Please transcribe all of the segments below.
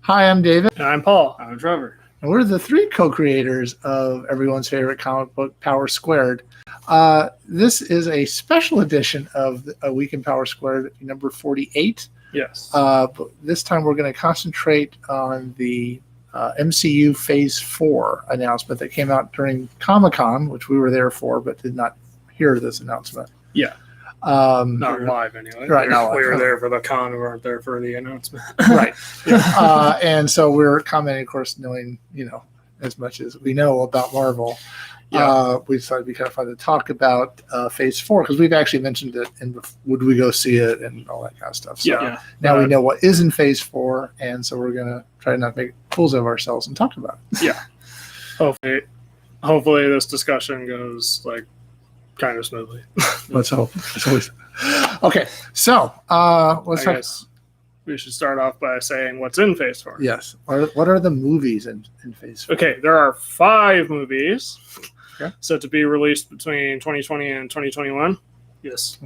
Hi, I'm David. And I'm Paul. I'm Trevor. And we're the three co-creators of everyone's favorite comic book, Power Squared. This is a special edition of A Week in Power Squared, number 48. Yes. But this time we're going to concentrate on the MCU Phase 4 announcement that came out during Comic-Con, which we were there for, but did not hear this announcement. Yeah. Not live anyway. Right, not live. We were there for the con. We weren't there for the announcement. Right. And so we're commenting, of course, knowing, as much as we know about Marvel. Yeah. We decided it'd be kind of fun to talk about Phase 4 because we've actually mentioned it and would we go see it and all that kind of stuff. So now we know what is in Phase 4, and so we're going to try not to make fools of ourselves and talk about it. Yeah. Hopefully this discussion goes kind of smoothly. Let's hope. Okay, so let's talk. Guess we should start off by saying what's in Phase 4. Yes. What are the movies in Phase 4? Okay, there are 5 movies set to be released between 2020 and 2021. Yes.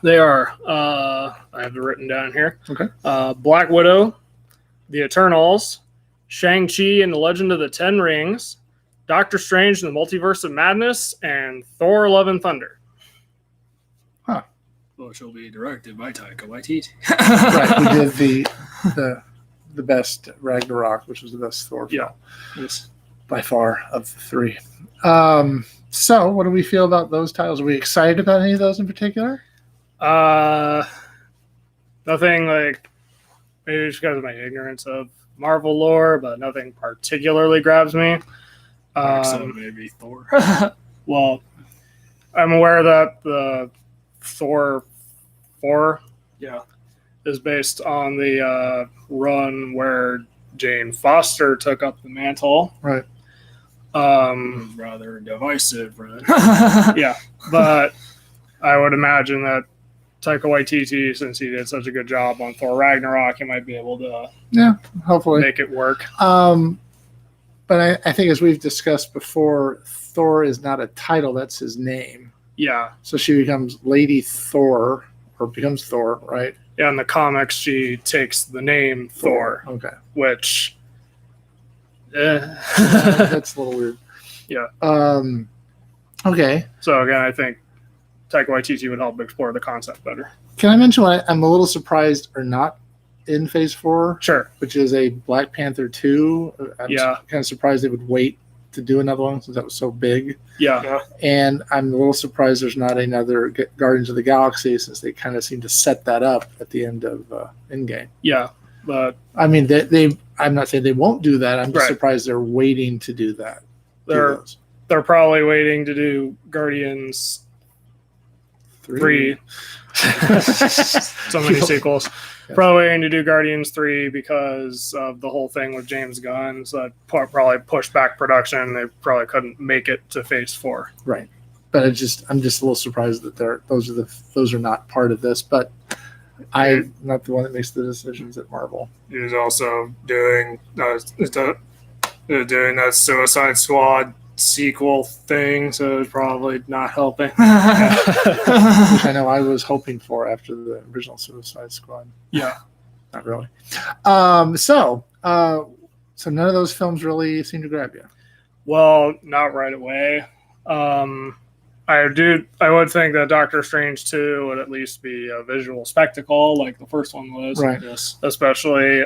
They are, I have it written down here. Okay. Black Widow, The Eternals, Shang-Chi and the Legend of the Ten Rings, Doctor Strange and the Multiverse of Madness, and Thor: Love and Thunder. Huh. Which will be directed by Taika Waititi. Right, we did the best Ragnarok, which was the best Thor film. Yes. By far of the 3. So what do we feel about those titles? Are we excited about any of those in particular? Nothing maybe just because of my ignorance of Marvel lore, but nothing particularly grabs me. So maybe Thor. Well, I'm aware that the Thor 4 is based on the run where Jane Foster took up the mantle. Right. Rather divisive, right? Yeah, but I would imagine that Taika Waititi, since he did such a good job on Thor Ragnarok, he might be able to hopefully make it work. But I think as we've discussed before, Thor is not a title, that's his name. Yeah. So she becomes Lady Thor, or becomes Thor, right? Yeah, in the comics, she takes the name Thor. Okay. Which... that's a little weird. Yeah. Okay. So again, I think Taika Waititi would help explore the concept better. Can I mention what I'm a little surprised or not in Phase 4? Sure. Which is a Black Panther 2. I'm kind of surprised they would wait to do another one since that was so big. Yeah. And I'm a little surprised there's not another Guardians of the Galaxy since they kind of seem to set that up at the end of Endgame. Yeah. But I mean, I'm not saying they won't do that. I'm just surprised they're waiting to do that. They're probably waiting to do Guardians 3. So many sequels. Yeah. Probably waiting to do Guardians 3 because of the whole thing with James Gunn. So that probably pushed back production. They probably couldn't make it to Phase 4. Right. But I'm just a little surprised that those are not part of this. But I'm not the one that makes the decisions at Marvel. He's also doing that Suicide Squad sequel thing, so it's probably not helping. Which I know I was hoping for after the original Suicide Squad. Yeah. Not really. So none of those films really seem to grab you. Well, not right away. I would think that Doctor Strange 2 would at least be a visual spectacle like the first one was. Right. Yes. Especially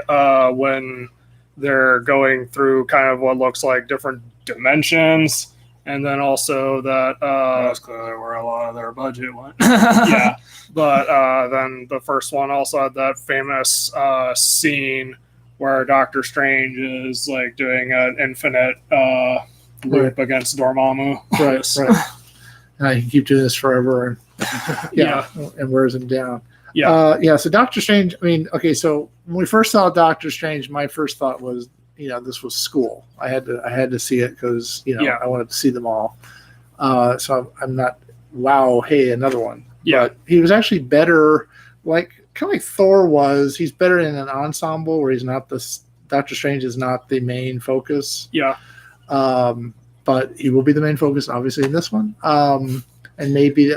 when they're going through kind of what looks like different dimensions, and then also that that's clearly where a lot of their budget went. Yeah. But then the first one also had that famous scene where Doctor Strange is doing an infinite loop against Dormammu. Right. And I can keep doing this forever. And wears him down. Yeah. So Doctor Strange, I mean, okay, so when we first saw Doctor Strange, my first thought was, this was school. I had to see it because, I wanted to see them all. So I'm not, wow, hey, another one. Yeah. But he was actually better, kind of like Thor was. He's better in an ensemble where he's not Doctor Strange is not the main focus. Yeah. But he will be the main focus, obviously, in this one. And maybe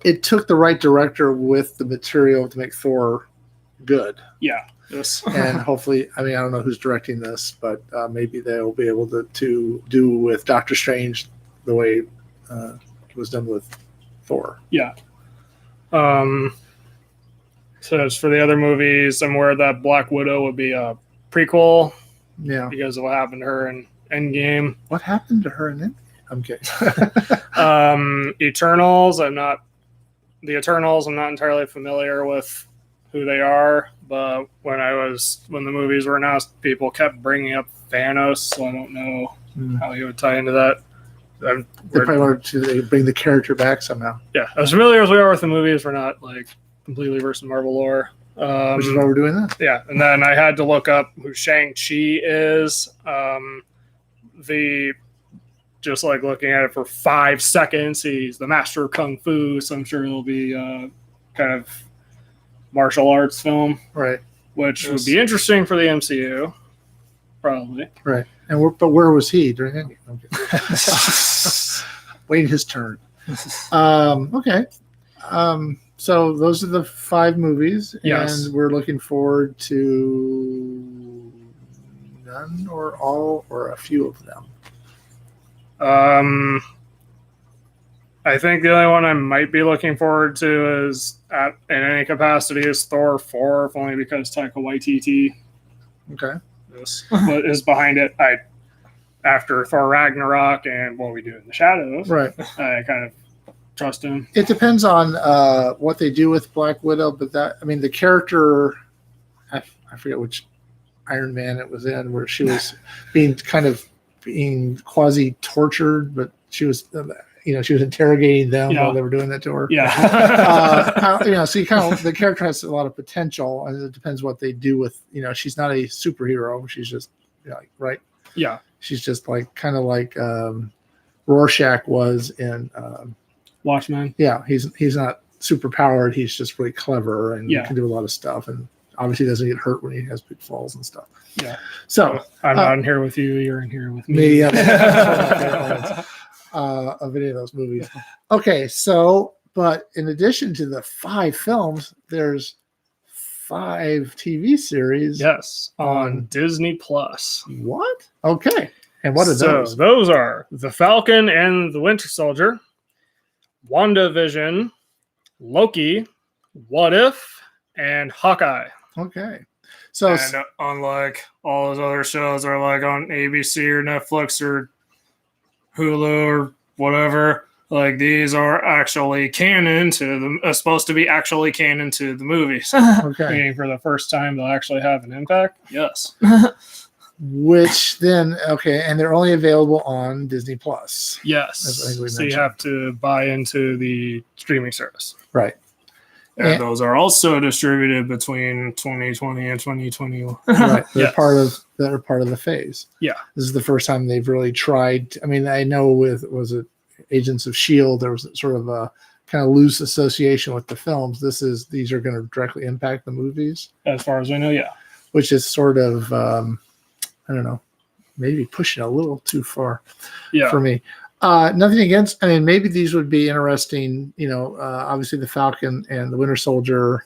it took the right director with the material to make Thor good. Yeah. Yes. And hopefully, I mean, I don't know who's directing this, but maybe they'll be able to do with Doctor Strange the way it was done with Thor. Yeah. So as for the other movies, I'm aware that Black Widow would be a prequel. Yeah. Because of what happened to her in Endgame. What happened to her in Endgame? I'm kidding. Eternals. I'm not entirely familiar with who they are, but when the movies were announced, people kept bringing up Thanos, so I don't know how he would tie into that. They probably wanted to bring the character back somehow. Yeah, as familiar as we are with the movies, we're not like completely versed in Marvel lore. Which is why we're doing that. Yeah, and then I had to look up who Shang-Chi is. Just like looking at it for 5 seconds, he's the master of kung fu, so I'm sure it'll be kind of martial arts film, right? Which would be interesting for the MCU, probably. Right. But where was he during Endgame? Waiting his turn. Okay. So those are the 5 movies, and we're looking forward to none or all or a few of them. I think the only one I might be looking forward to is in any capacity is Thor 4, if only because Taika Waititi is behind it. After Thor Ragnarok and What We Do in the Shadows, right? I kind of trust him. It depends on what they do with Black Widow, but the character, I forget which Iron Man it was in, where she was being quasi tortured, but she was she was interrogating them while they were doing that to her. So the character has a lot of potential, and it depends what they do with. She's not a superhero. She's just right. Yeah. She's just like Rorschach was in Watchmen. Yeah, he's not super powered. He's just really clever and can do a lot of stuff. And obviously doesn't get hurt when he has big falls and stuff. Yeah. So I'm not in here with you. You're in here with me. Of any of those movies. Okay, so but in addition to the 5 films, there's 5 TV series. Yes, on Disney Plus. What? Okay. And what are those? Those are The Falcon and the Winter Soldier, WandaVision, Loki, What If, and Hawkeye. Okay. So unlike all those other shows that are like on ABC or Netflix or Hulu or whatever, like these are actually canon to them, supposed to be actually canon to the movies. Okay. Meaning for the first time they'll actually have an impact. Yes. Which then, and they're only available on Disney Plus. Yes. So you have to buy into the streaming service. Right. And those are also distributed between 2020 and 2021. Right. They're part of the phase. Yeah. This is the first time they've really tried. I know was it Agents of S.H.I.E.L.D., there was sort of a kind of loose association with the films. These are going to directly impact the movies. As far as I know, yeah. Which is sort of, I don't know, maybe pushing a little too far for me. Nothing against, maybe these would be interesting. Obviously the Falcon and the Winter Soldier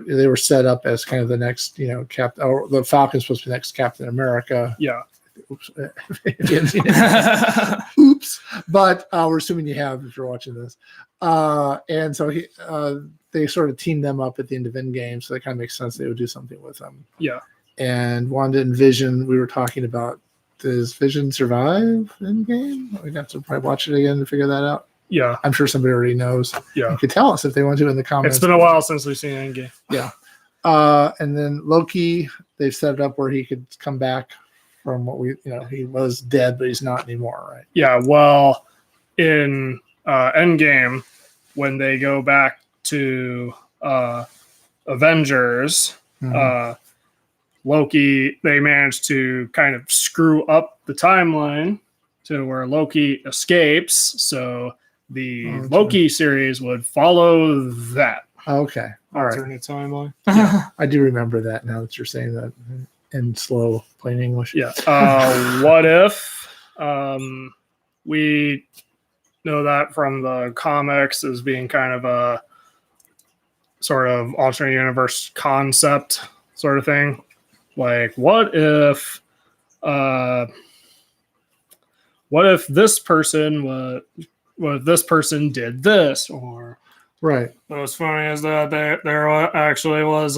they were set up as kind of the next, the Falcon's supposed to be next Captain America. Yeah. Oops. Oops. But we're assuming you have if you're watching this. And so they sort of teamed them up at the end of Endgame, so that kind of makes sense they would do something with them. Yeah. And Wanda and Vision, we were talking about, does Vision survive Endgame? We'd have to probably watch it again to figure that out. Yeah. I'm sure somebody already knows. Yeah. You could tell us if they want to in the comments. It's been a while since we've seen Endgame. Yeah. And then Loki, they've set it up where he could come back from what he was dead, but he's not anymore, right? Yeah. Well, in Endgame, when they go back to Avengers, Loki, they managed to kind of screw up the timeline to where Loki escapes. So the Loki series would follow that. Okay. All right. Alternate timeline. Yeah, I do remember that now that you're saying that in slow, plain English. Yeah. What If? We know that from the comics as being kind of a sort of alternate universe concept sort of thing. Like, what if this person did this? Or Right. what's funny is that there actually was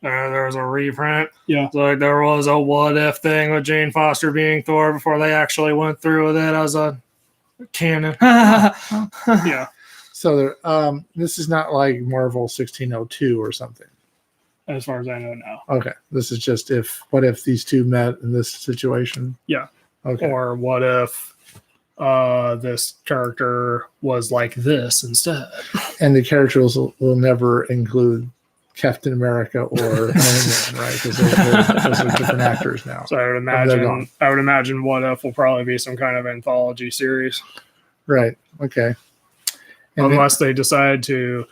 there was a reprint. Yeah. Like there was a what if thing with Jane Foster being Thor before they actually went through with it as a canon. Yeah. So this is not like Marvel 1602 or something. As far as I know now. Okay. This is just what if these two met in this situation? Yeah. Okay. Or what if this character was like this instead? And the characters will never include Captain America or Iron Man, right? Because those are different actors now. So I would imagine What If will probably be some kind of anthology series. Right. Okay. And unless they decide to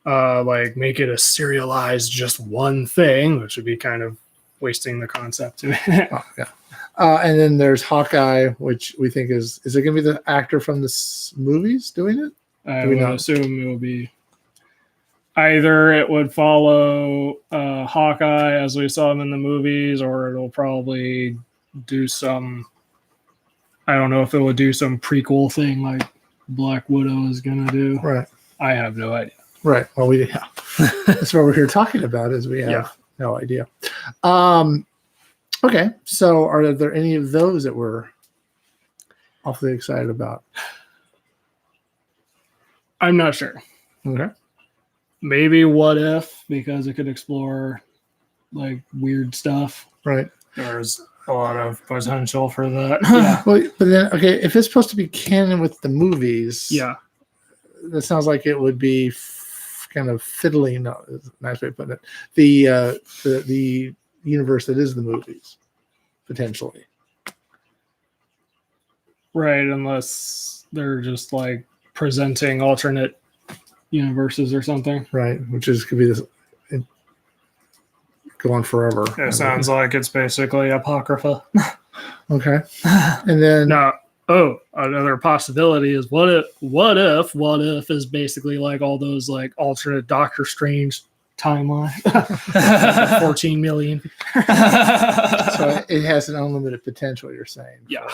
like make it a serialized just one thing, which would be kind of wasting the concept. Yeah. And then there's Hawkeye, which we think is it going to be the actor from the movies doing it? I would assume it will be either it would follow Hawkeye as we saw him in the movies, or it'll probably do some. I don't know if it would do some prequel thing like Black Widow is going to do. Right. I have no idea. Right. Well, that's what we're here talking about. Is we have no idea. Okay. So, are there any of those that we're awfully excited about? I'm not sure. Okay. Maybe What If, because it could explore like weird stuff. Right. There's a lot of potential for that. Yeah. Well, but then, okay, if it's supposed to be canon with the movies, Yeah. that sounds like it would be kind of fiddling. No, it's a nice way of putting it. The universe that is the movies, potentially. Right, unless they're just like presenting alternate universes or something. Right, which is could be this go on forever. It sounds like it's basically Apocrypha. Okay, and then Now, another possibility is what if is basically like all those like alternate Doctor Strange timeline. 14 million. so it has an unlimited potential. You're saying, Yeah.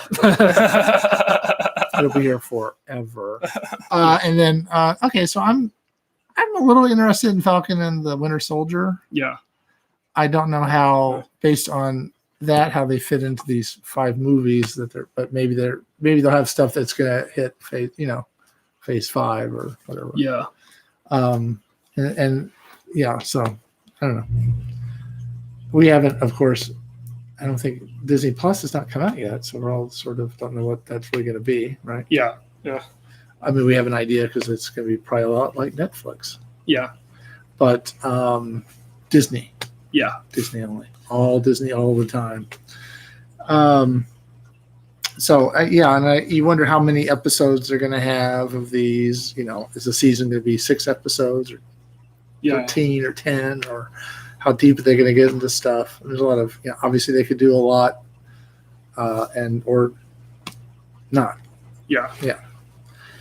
It'll be here forever. And then okay, so I'm a little interested in Falcon and the Winter Soldier. Yeah. I don't know how, based on that, how they fit into these 5 movies but maybe they'll have stuff that's gonna hit phase 5 or whatever. Yeah. And yeah, so I don't know. We haven't, of course. I don't think Disney Plus has not come out yet, so we're all sort of don't know what that's really going to be, right? Yeah. Yeah. I mean, we have an idea because it's going to be probably a lot like Netflix. Yeah. But Disney. Yeah. Disney only. All Disney all the time. You wonder how many episodes they're going to have of these. Is the season going to be 6 episodes or 13 or 10, or how deep are they going to get into stuff? There's a lot of, obviously they could do a lot or not. Yeah. Yeah.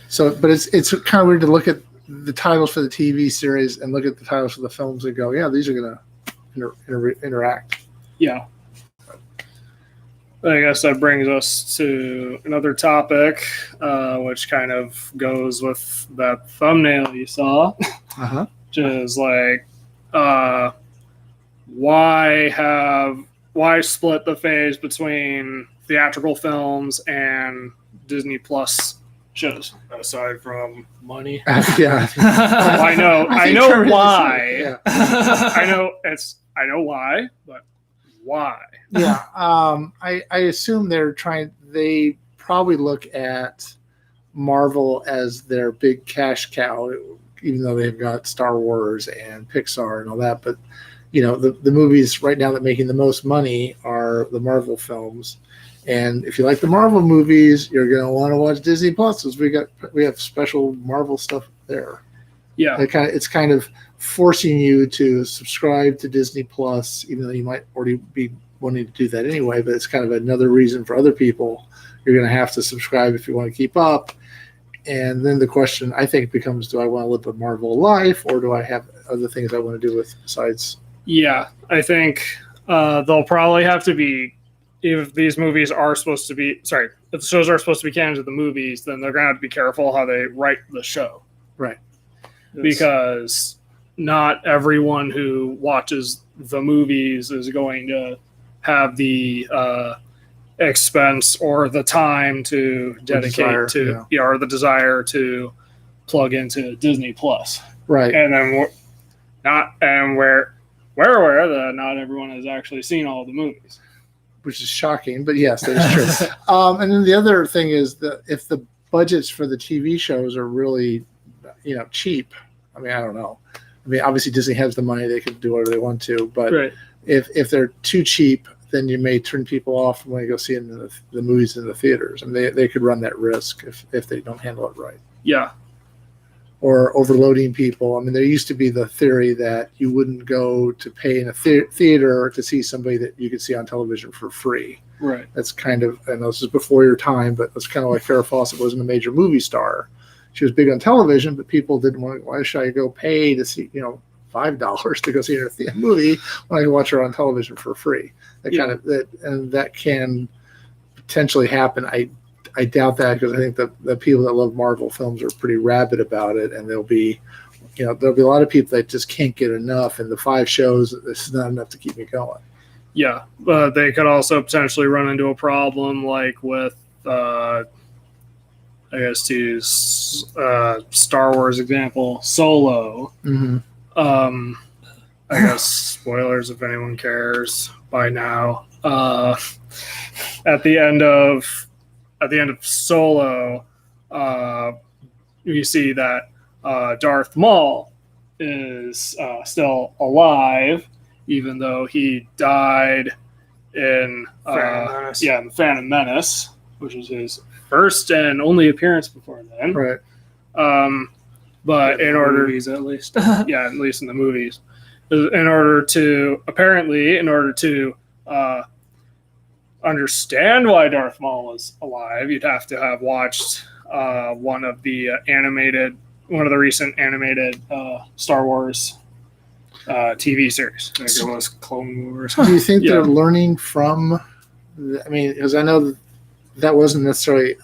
So, but it's kind of weird to look at the titles for the TV series and look at the titles for the films and go, yeah, these are going to interact. Yeah. I guess that brings us to another topic, which kind of goes with that thumbnail you saw, which is like, why split the phase between theatrical films and Disney Plus shows, aside from money? Yeah. I know why. Yeah. I know why, but why? Yeah. I assume they probably look at Marvel as their big cash cow, even though they've got Star Wars and Pixar and all that. But, the movies right now that are making the most money are the Marvel films. And if you like the Marvel movies, you're going to want to watch Disney Plus, because we have special Marvel stuff there. Yeah. It's kind of forcing you to subscribe to Disney Plus, even though you might already be wanting to do that anyway. But it's kind of another reason for other people. You're going to have to subscribe if you want to keep up. And then the question, I think, becomes, do I want to live a Marvel life, or do I have other things I want to do with besides Yeah, I think they'll probably have to be, if these movies are supposed to be, sorry, if the shows are supposed to be canon to the movies, then they're going to have to be careful how they write the show. Right. Because not everyone who watches the movies is going to have the expense or the time to dedicate or the desire to plug into Disney Plus. Right. And then we're aware that not everyone has actually seen all the movies, which is shocking, but yes, that is true. And then the other thing is that if the budgets for the TV shows are really, cheap, I mean, I don't know. I mean, obviously Disney has the money; they can do whatever they want to. But if they're too cheap, then you may turn people off when they go see the movies in the theaters, and they could run that risk if they don't handle it right. Yeah. Or overloading people. I mean, there used to be the theory that you wouldn't go to pay in a theater to see somebody that you could see on television for free. Right. That's kind of, I know this is before your time, but it's kind of like Farrah Fawcett wasn't a major movie star. She was big on television, but people didn't want. Why should I go pay to see, $5 to go see her movie when I can watch her on television for free? That can potentially happen. I doubt that, because I think the people that love Marvel films are pretty rabid about it, and there'll be a lot of people that just can't get enough, and the 5 shows, this is not enough to keep me going. Yeah, but they could also potentially run into a problem like with, I guess to use Star Wars example, Solo. Mm-hmm. I guess spoilers if anyone cares by now. At the end of Solo, you see that Darth Maul is still alive, even though he died in the Phantom Menace, which was his first and only appearance before then. Right. But in order, movies at least, at least in the movies, in order to understand why Darth Maul was alive, you'd have to have watched one of the recent animated Star Wars TV series. I think it was Clone Wars. Do you think they're learning from? I mean, because I know that wasn't necessarily.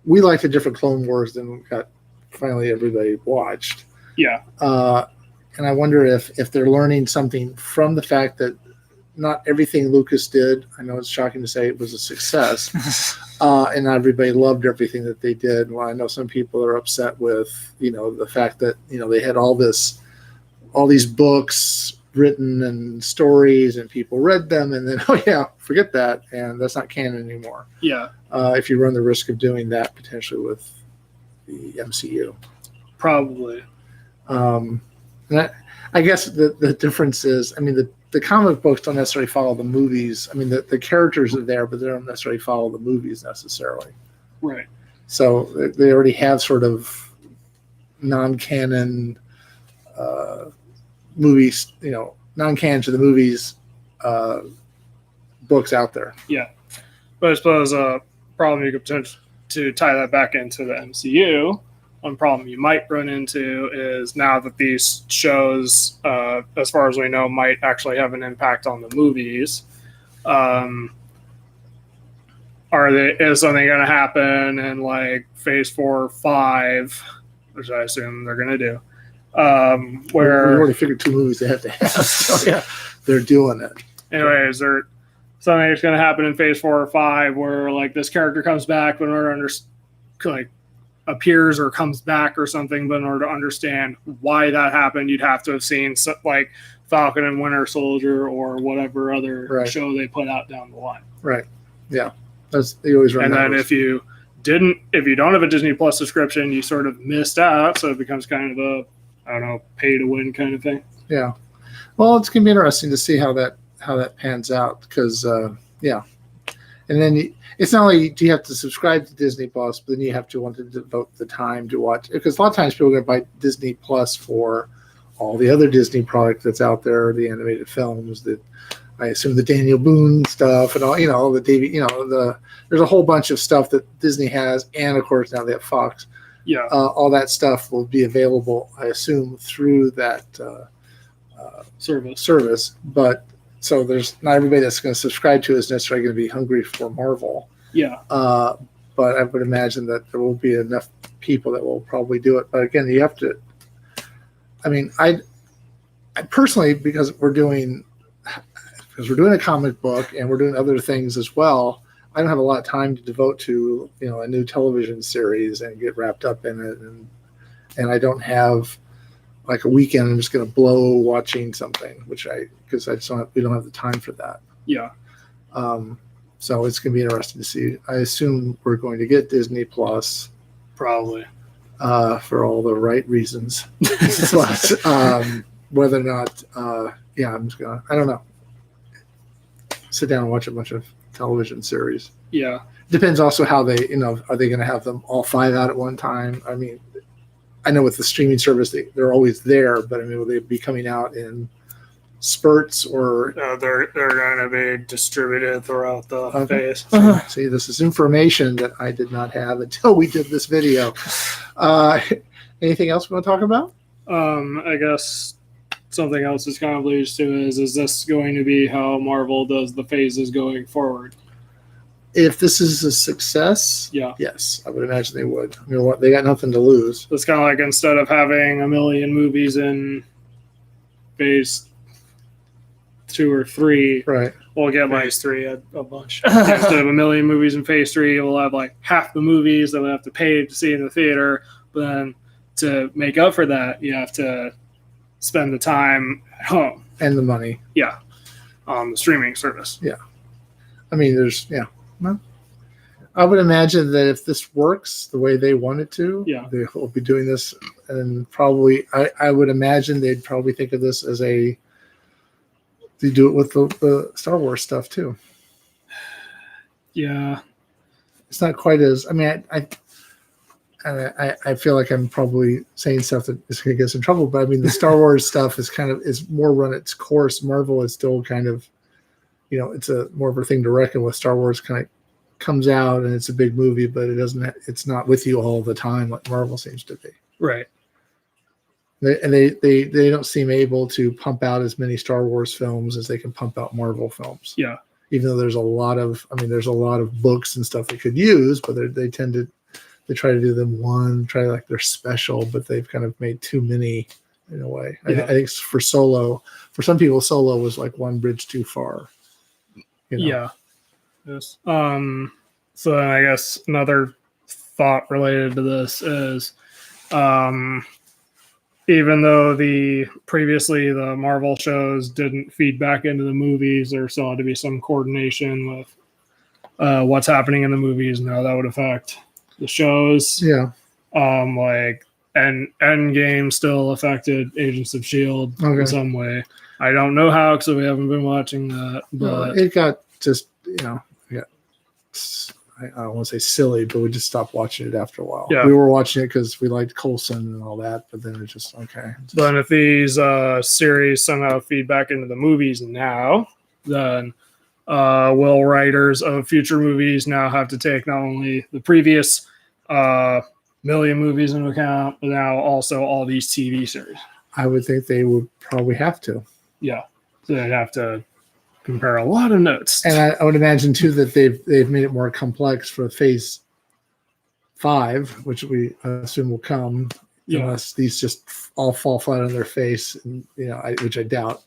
We liked a different Clone Wars than got finally everybody watched. Yeah. And I wonder if they're learning something from the fact that not everything Lucas did, I know it's shocking to say, it was a success, and not everybody loved everything that they did. Well, I know some people are upset with the fact that they had all these books written and stories, and people read them, and then forget that, and that's not canon anymore. Yeah. If you run the risk of doing that potentially with the MCU, probably. And I guess the difference is, I mean, the comic books don't necessarily follow the movies. I mean, the characters are there, but they don't necessarily follow the movies necessarily. Right. So they already have sort of non-canon movies, non-canon to the movies books out there. Yeah. But I suppose a problem you could potentially, to tie that back into the MCU, one problem you might run into is now that these shows, as far as we know, might actually have an impact on the movies. Is something going to happen in like Phase 4 or 5, which I assume they're going to do? Where we already figured 2 movies they have to have. So yeah, they're doing it. Anyway, is there something that's going to happen in Phase 4 or 5 where like this character comes back, but in order to appears or comes back or something, but in order to understand why that happened, you'd have to have seen like Falcon and Winter Soldier or whatever other show they put out down the line. Right. Yeah. They always run. And then if you don't have a Disney Plus subscription, you sort of missed out. So it becomes kind of a, I don't know, pay to win kind of thing. Yeah. Well, it's going to be interesting to see how that pans out, because and then it's not only do you have to subscribe to Disney Plus, but then you have to want to devote the time to watch, because a lot of times people are going to buy Disney Plus for all the other Disney product that's out there, the animated films, that I assume the Daniel Boone stuff and all, the David, there's a whole bunch of stuff that Disney has, and of course now they have Fox. Yeah. All that stuff will be available, I assume, through that service, but so there's not everybody that's going to subscribe to it is necessarily going to be hungry for Marvel. Yeah. But I would imagine that there will be enough people that will probably do it. But again, you have to. I mean, I personally, because we're doing a comic book and we're doing other things as well, I don't have a lot of time to devote to a new television series and get wrapped up in it, and I don't have like a weekend I'm just going to blow watching something, because we don't have the time for that. Yeah. So it's going to be interesting to see. I assume we're going to get Disney Plus, probably, for all the right reasons. But whether or not, I'm just gonna. I don't know. Sit down and watch a bunch of television series. Yeah. Depends also how they, are they going to have them all 5 out at one time? I mean, I know with the streaming service they're always there, but I mean, will they be coming out in spurts or? They're going to be distributed throughout the phase. See, this is information that I did not have until we did this video. Anything else we want to talk about? I guess something else this kind of leads to is this going to be how Marvel does the phases going forward? If this is a success, yes, I would imagine they would. I mean, they got nothing to lose. It's kind of like instead of having a million movies in phase 2 or 3, right? We'll get phase 3 a bunch. Instead of a million movies in phase 3, we'll have like half the movies that we have to pay to see in the theater. But then to make up for that, you have to spend the time at home and the money. Yeah, on the streaming service. Yeah, I mean, well, I would imagine that if this works the way they want it to, they will be doing this, and probably I would imagine they'd probably think of this as they do it with the Star Wars stuff too. Yeah, it's not quite as. I mean, I feel like I'm probably saying stuff that is going to get us in trouble, but I mean, the Star Wars stuff is more run its course. Marvel is still kind of, it's a more of a thing to reckon with. Star Wars kind of comes out and it's a big movie, but it's not with you all the time like Marvel seems to be. Right. They don't seem able to pump out as many Star Wars films as they can pump out Marvel films. Yeah. Even though there's a lot of books and stuff they could use, but they tend to. They try to do them like they're special, but they've kind of made too many in a way. Yeah. I think for some people, Solo was like one bridge too far. Yeah. Yes. So then I guess another thought related to this is, even though previously the Marvel shows didn't feed back into the movies, there still had to be some coordination with what's happening in the movies and how that would affect the shows. Yeah. Like Endgame still affected Agents of S.H.I.E.L.D. in some way. I don't know how because we haven't been watching that. But it got just, I don't want to say silly, but we just stopped watching it after a while. Yeah. We were watching it because we liked Coulson and all that, but then it's just okay. But if these series somehow feed back into the movies now, then will writers of future movies now have to take not only the previous million movies into account, but now also all these TV series? I would think they would probably have to. Yeah. So they'd have to compare a lot of notes. And I would imagine too that they've made it more complex for phase 5, which we assume will come unless these just all fall flat on their face, and which I doubt.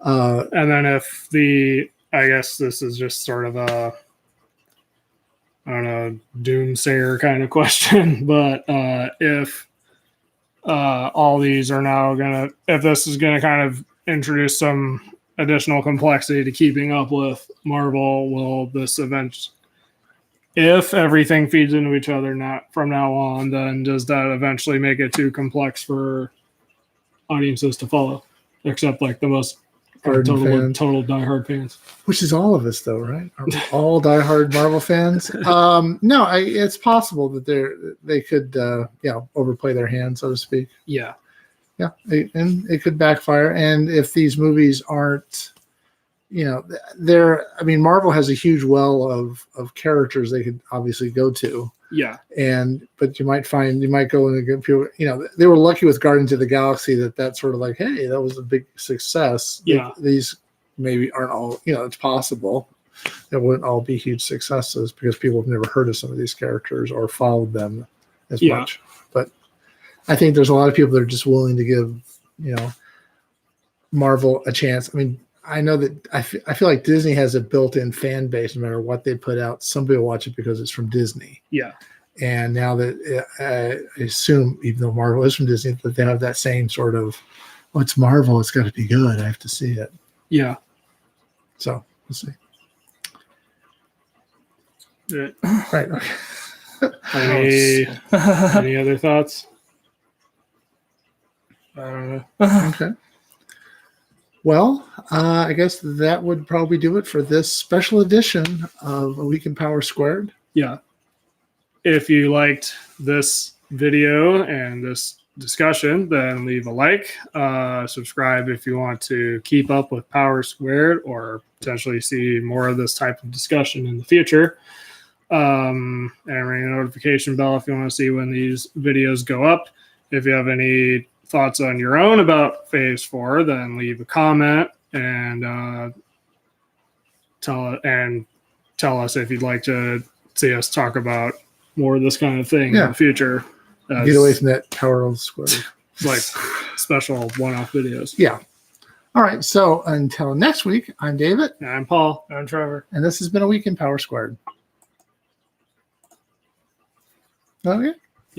And then I guess this is just sort of a, I don't know, doomsayer kind of question, but if all these are now if this is gonna kind of introduce some additional complexity to keeping up with Marvel, will this if everything feeds into each other from now on, then does that eventually make it too complex for audiences to follow, except like the most total diehard fans? Which is all of us, though, right? Are we all diehard Marvel fans? No, it's possible that they could overplay their hand, so to speak. Yeah. Yeah, and it could backfire. And if these movies aren't, Marvel has a huge well of characters they could obviously go to. Yeah. But you might go in a good people. They were lucky with Guardians of the Galaxy that sort of like, hey, that was a big success. Yeah. These maybe aren't all. It's possible. It wouldn't all be huge successes because people have never heard of some of these characters or followed them as much. But I think there's a lot of people that are just willing to give, Marvel a chance. I mean, I know that I feel like Disney has a built-in fan base. No matter what they put out, somebody will watch it because it's from Disney. Yeah. And now that I assume, even though Marvel is from Disney, that they have that same sort of, oh, it's Marvel, it's got to be good. I have to see it. Yeah. So we'll see. Yeah. Right. Okay. Any other thoughts? I don't know. Okay. Well, I guess that would probably do it for this special edition of A Week in Power Squared. Yeah. If you liked this video and this discussion, then leave a like. Subscribe if you want to keep up with Power Squared or potentially see more of this type of discussion in the future. And ring the notification bell if you want to see when these videos go up. If you have any thoughts on your own about Phase 4, then leave a comment and tell us if you'd like to see us talk about more of this kind of thing in the future. Get away from that Power of the Square. Like special one-off videos. Yeah. All right. So until next week, I'm David. And I'm Paul. I'm Trevor. And this has been A Week in Power Squared. Okay.